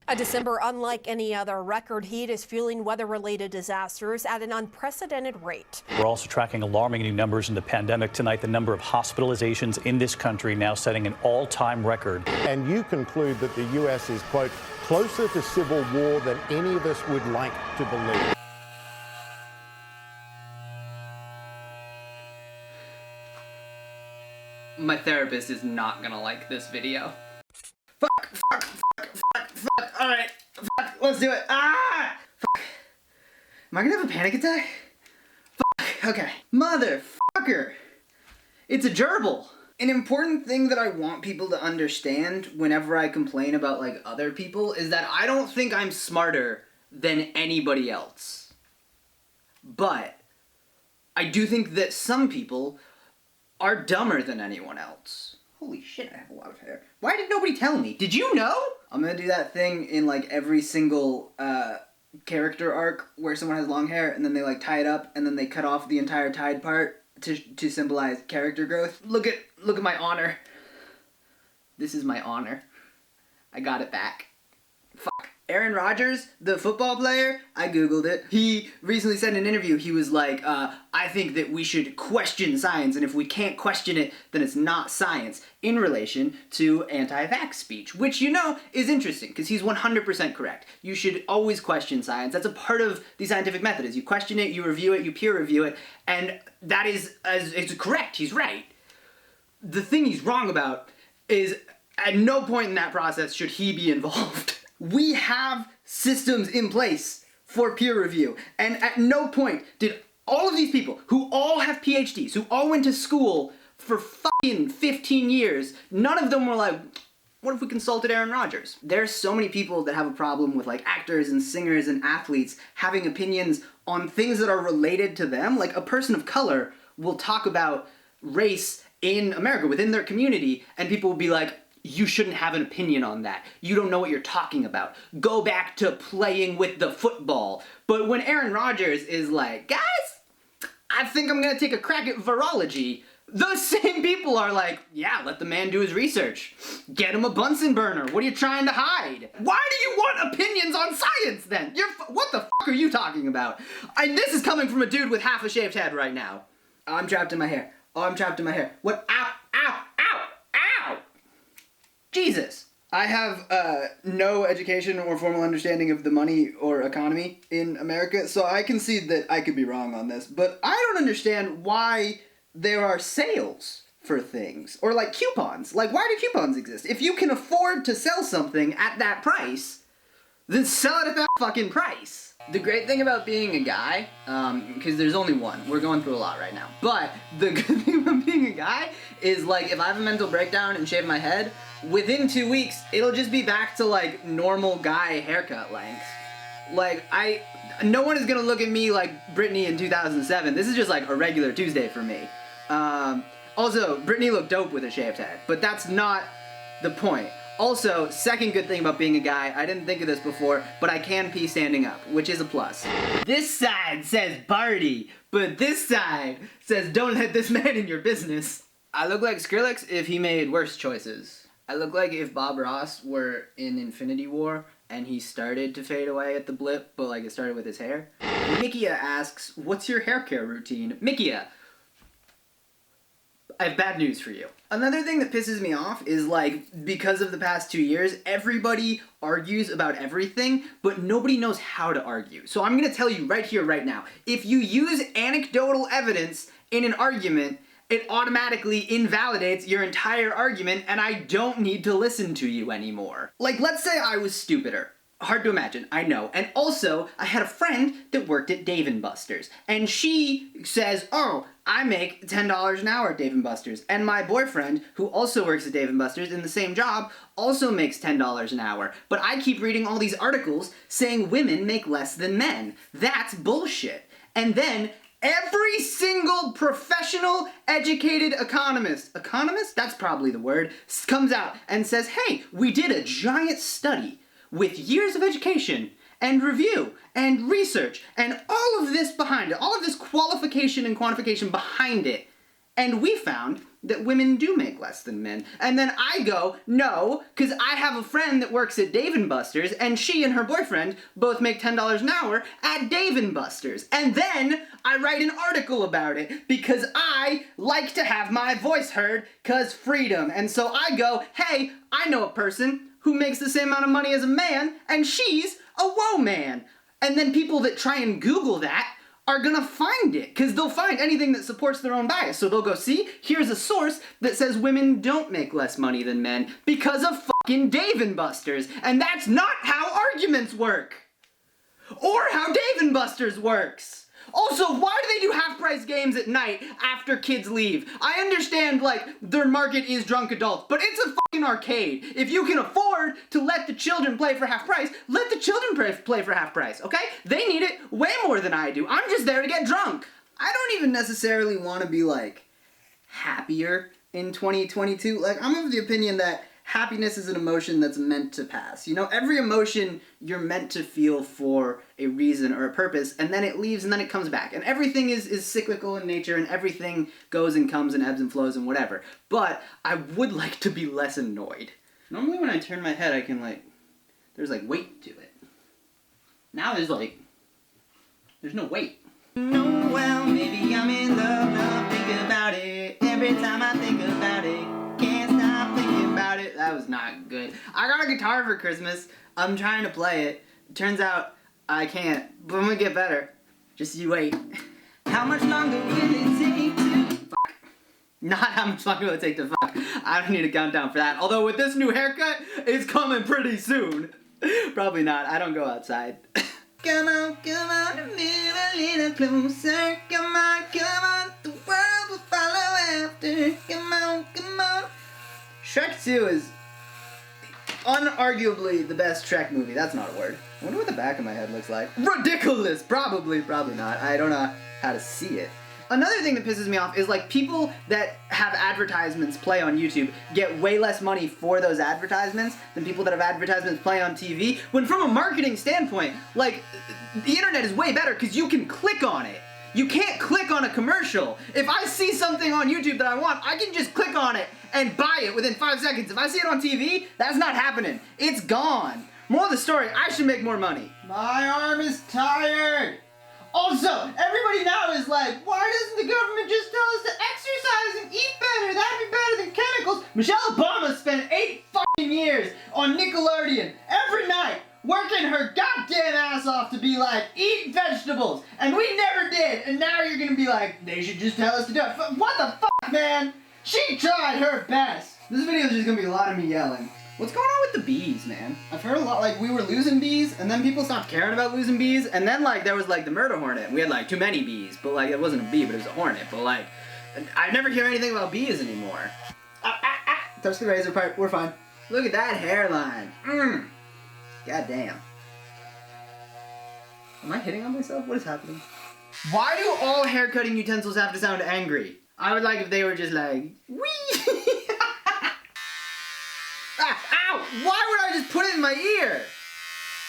A December unlike any other. Record heat is fueling weather-related disasters at an unprecedented rate. We're also tracking alarming new numbers in the pandemic tonight. The number of hospitalizations in this country now setting an all-time record. And you conclude that the U.S. is, quote, closer to civil war than any of us would like to believe. My therapist is not gonna like this video. Fuck. Alright, fuck, let's do it. Ah! Fuck. Am I gonna have a panic attack? Fuck, okay. Motherfucker! It's a gerbil! An important thing that I want people to understand whenever I complain about, like, other people is that I don't think I'm smarter than anybody else. But I do think that some people are dumber than anyone else. Holy shit, I have a lot of hair. Why did nobody tell me? Did you know? I'm gonna do that thing in, like, every single character arc where someone has long hair and then they, like, tie it up and then they cut off the entire tied part to symbolize character growth. Look at my honor. This is my honor. I got it back. Fuck. Aaron Rodgers, the football player, I googled it. He recently said in an interview, he was like, I think that we should question science, and if we can't question it, then it's not science, in relation to anti-vax speech, which, you know, is interesting, because he's 100% correct. You should always question science. That's a part of the scientific method, is you question it, you review it, you peer review it, and that is, it's correct, he's right. The thing he's wrong about is, at no point in that process should he be involved. We have systems in place for peer review, and at no point did all of these people, who all have PhDs, who all went to school for fucking 15 years, none of them were like, what if we consulted Aaron Rodgers? There's so many people that have a problem with, like, actors and singers and athletes having opinions on things that are related to them. Like, a person of color will talk about race in America, within their community, and people will be like, you shouldn't have an opinion on that. You don't know what you're talking about. Go back to playing with the football. But when Aaron Rodgers is like, guys, I think I'm gonna take a crack at virology, those same people are like, yeah, let the man do his research. Get him a Bunsen burner. What are you trying to hide? Why do you want opinions on science then? What the fuck are you talking about? This is coming from a dude with half a shaved head right now. Oh, I'm trapped in my hair. Oh, I'm trapped in my hair. What? Ow, ow, ow, ow! Jesus. I have no education or formal understanding of the money or economy in America, so I concede that I could be wrong on this, but I don't understand why there are sales for things, or like coupons. Like, why do coupons exist? If you can afford to sell something at that price, then sell it at that fucking price. The great thing about being a guy, because there's only one, we're going through a lot right now, but the good thing about being a guy is, like, if I have a mental breakdown and shave my head, within 2 weeks, it'll just be back to, like, normal guy haircut length. Like, no one is gonna look at me like Britney in 2007. This is just, like, a regular Tuesday for me. Also, Britney looked dope with a shaved head, but that's not the point. Also, second good thing about being a guy, I didn't think of this before, but I can pee standing up, which is a plus. This side says Barty, but this side says don't let this man in your business. I look like Skrillex if he made worse choices. I look like if Bob Ross were in Infinity War and he started to fade away at the blip, but, like, it started with his hair. Mikia asks, what's your hair care routine? Mikia, I have bad news for you. Another thing that pisses me off is, like, because of the past 2 years, everybody argues about everything, but nobody knows how to argue. So I'm gonna tell you right here, right now, if you use anecdotal evidence in an argument, it automatically invalidates your entire argument, and I don't need to listen to you anymore. Like, let's say I was stupider. Hard to imagine, I know. And also, I had a friend that worked at Dave & Buster's, and she says, oh, I make $10 an hour at Dave & Buster's. And my boyfriend, who also works at Dave & Buster's in the same job, also makes $10 an hour. But I keep reading all these articles saying women make less than men. That's bullshit. And then every single professional, educated economist, that's probably the word, comes out and says, hey, we did a giant study with years of education and review and research and all of this behind it, all of this qualification and quantification behind it, And we found that women do make less than men. And then I go, no, because I have a friend that works at Dave & Buster's, and she and her boyfriend both make $10 an hour at Dave & Buster's. And then I write an article about it, because I like to have my voice heard, because freedom. And so I go, hey, I know a person who makes the same amount of money as a man, and she's a woe man. And then people that try and Google that are gonna find it, because they'll find anything that supports their own bias. So they'll go, see, here's a source that says women don't make less money than men because of fucking Dave & Buster's. And that's not how arguments work. Or how Dave & Buster's works. Also, why do they do half-price games at night after kids leave? I understand, like, their market is drunk adults, but it's a fucking arcade. If you can afford to let the children play for half price, let the children play for half price, okay? They need it way more than I do. I'm just there to get drunk. I don't even necessarily want to be, like, happier in 2022. Like, I'm of the opinion that happiness is an emotion that's meant to pass. You know, every emotion you're meant to feel for a reason or a purpose, and then it leaves and then it comes back. And everything is cyclical in nature, and everything goes and comes and ebbs and flows and whatever. But I would like to be less annoyed. Normally when I turn my head, I can, like, there's, like, weight to it. Now there's, like, there's no weight. No, well, maybe I'm in love, think about it. Every time I think about it, can't stop thinking about it. That was not good. I got a guitar for Christmas. I'm trying to play it. Turns out I can't, but I'm gonna get better. Just you wait. How much longer will it take to fuck? Not how much longer will it take to fuck. I don't need a countdown for that. Although with this new haircut, it's coming pretty soon. Probably not. I don't go outside. Come on, move a little closer. Come on, the world will follow after. Come on. Shrek 2 is unarguably the best Shrek movie. That's not a word. I wonder what the back of my head looks like. Ridiculous! Probably not. I don't know how to see it. Another thing that pisses me off is, like, people that have advertisements play on YouTube get way less money for those advertisements than people that have advertisements play on TV, when from a marketing standpoint, like, the internet is way better because you can click on it. You can't click on a commercial. If I see something on YouTube that I want, I can just click on it and buy it within 5 seconds. If I see it on TV, that's not happening. It's gone. Moral of the story, I should make more money. My arm is tired. Also, everybody now is like, why doesn't the government just tell us to exercise and eat better? That'd be better than chemicals. Michelle Obama spent 8 fucking years on Nickelodeon every night working her goddamn ass off to be like, eat vegetables. And we never did. And now you're gonna be like, they should just tell us to do it. What the fuck, man? She tried her best. This video is just gonna be a lot of me yelling. What's going on with the bees, man? I've heard a lot, like, we were losing bees, and then people stopped caring about losing bees, and then, like, there was, like, the murder hornet, and we had, like, too many bees, but, like, it wasn't a bee, but it was a hornet, but, like, I never hear anything about bees anymore. Touch the razor part, we're fine. Look at that hairline. God damn. Am I hitting on myself? What is happening? Why do all haircutting utensils have to sound angry? I would like if they were just like, wee! Ow! Why would I just put it in my ear?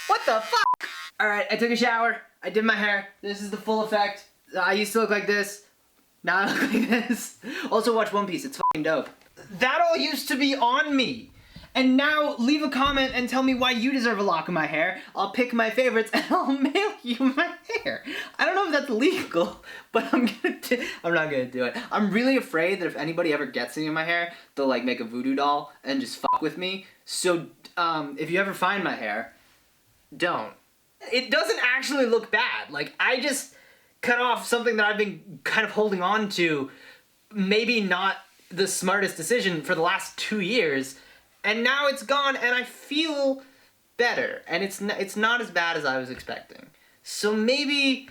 What the fuck? Alright, I took a shower. I did my hair. This is the full effect. I used to look like this. Now I look like this. Also watch One Piece. It's fucking dope. That all used to be on me. And now leave a comment and tell me why you deserve a lock of my hair. I'll pick my favorites and I'll mail you my hair. I don't know if that's legal, but I'm not gonna do it. I'm really afraid that if anybody ever gets any of my hair, they'll like make a voodoo doll and just fuck with me. So if you ever find my hair, don't. It doesn't actually look bad. Like, I just cut off something that I've been kind of holding on to, maybe not the smartest decision for the last 2 years. And now it's gone, and I feel better, and it's not as bad as I was expecting. So maybe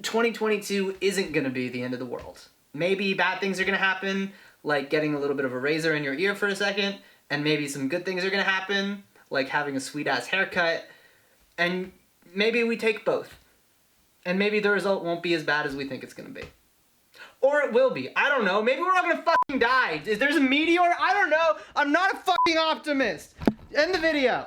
2022 isn't gonna be the end of the world. Maybe bad things are gonna happen, like getting a little bit of a razor in your ear for a second, and maybe some good things are gonna happen, like having a sweet-ass haircut, and maybe we take both. And maybe the result won't be as bad as we think it's gonna be. Or it will be. I don't know. Maybe we're all gonna fucking die. If there's a meteor, I don't know. I'm not a fucking optimist. End the video.